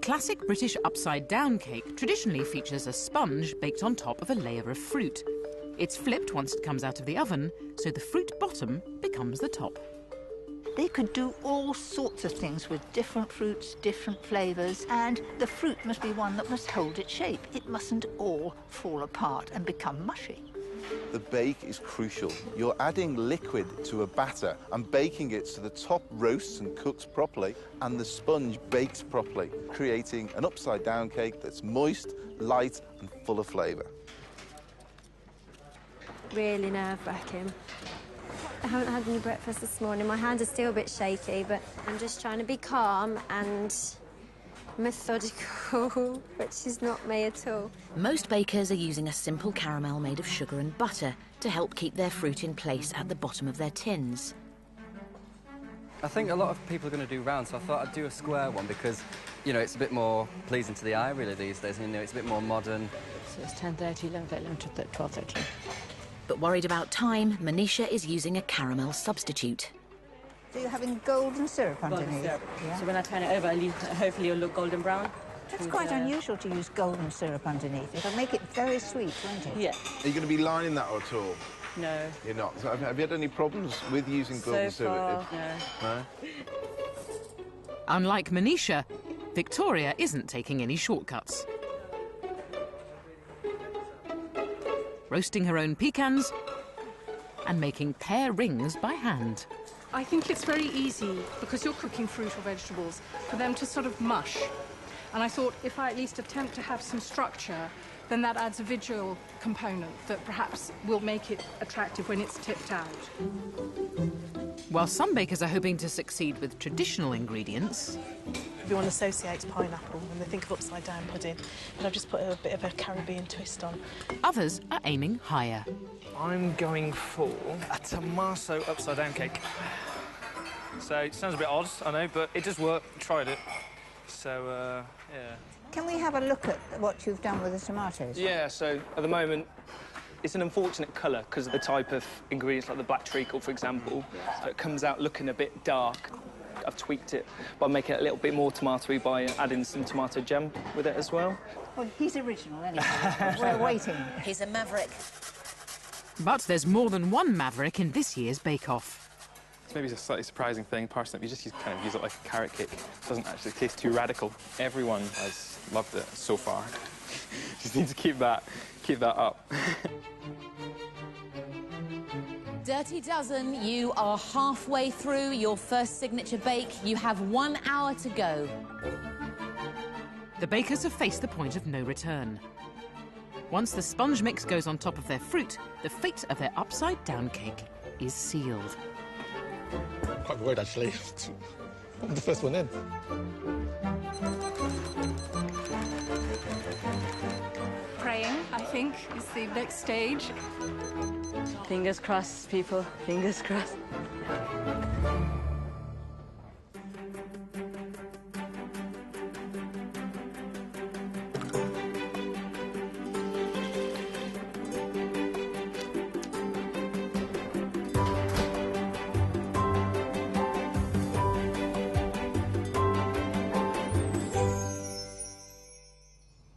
classic British upside-down cake traditionally features a sponge baked on top of a layer of fruit. It's flipped once it comes out of the oven, so the fruit bottom becomes the top. They could do all sorts of things with different fruits, different flavours, and the fruit must be one that must hold its shape. It mustn't all fall apart and become mushy. The bake is crucial. You're adding liquid to a batter and baking it so the top roasts and cooks properly and the sponge bakes properly, creating an upside-down cake that's moist, light and full of flavour. Really nerve-wracking. I haven't had any breakfast this morning. My hands are still a bit shaky, but I'm just trying to be calm and methodical, which is not me at all. Most bakers are using a simple caramel made of sugar and butter to help keep their fruit in place at the bottom of their tins. I think a lot of people are going to do round, so I thought I'd do a square one because, you know, it's a bit more pleasing to the eye, really, these days. You know, it's a bit more modern. So it's 10:30, 11:30, 12:30. But worried about time, Manisha is using a caramel substitute. So you're having golden syrup underneath? Golden syrup. Yeah. So when I turn it over, hopefully it'll look golden brown. That's quite unusual to use golden syrup underneath. It'll make it very sweet, won't it? Yeah. Are you going to be lining that at all? No. You're not? So have you had any problems with using golden syrup? No. Unlike Manisha, Victoria isn't taking any shortcuts. Roasting her own pecans and making pear rings by hand. I think it's very easy, because you're cooking fruit or vegetables, for them to sort of mush. And I thought if I at least attempt to have some structure, then that adds a visual component that perhaps will make it attractive when it's tipped out. While some bakers are hoping to succeed with traditional ingredients, everyone associates pineapple when they think of upside-down pudding, but I've just put a bit of a Caribbean twist on. others are aiming higher. I'm going for a tomato upside-down cake. So it sounds a bit odd, I know, but it does work. Tried it. So, yeah. Can we have a look at what you've done with the tomatoes? Yeah, so at the moment, it's an unfortunate colour because of the type of ingredients, like the black treacle, for example. So it comes out looking a bit dark. I've tweaked it by making it a little bit more tomatoey by adding some tomato jam with it as well. Well, he's original anyway. We're waiting. He's a maverick. But there's more than one maverick in this year's bake-off. It's maybe a slightly surprising thing. Parsnip, you just kind of use it like a carrot cake. It doesn't actually taste too radical. Everyone has loved it so far. Just need to keep that up. Dirty Dozen, you are halfway through your first signature bake. You have 1 hour to go. The bakers have faced the point of no return. Once the sponge mix goes on top of their fruit, the fate of their upside-down cake is sealed. Quite worried, actually. I'm the first one in. Praying, I think, is the next stage. Fingers crossed, people. Fingers crossed.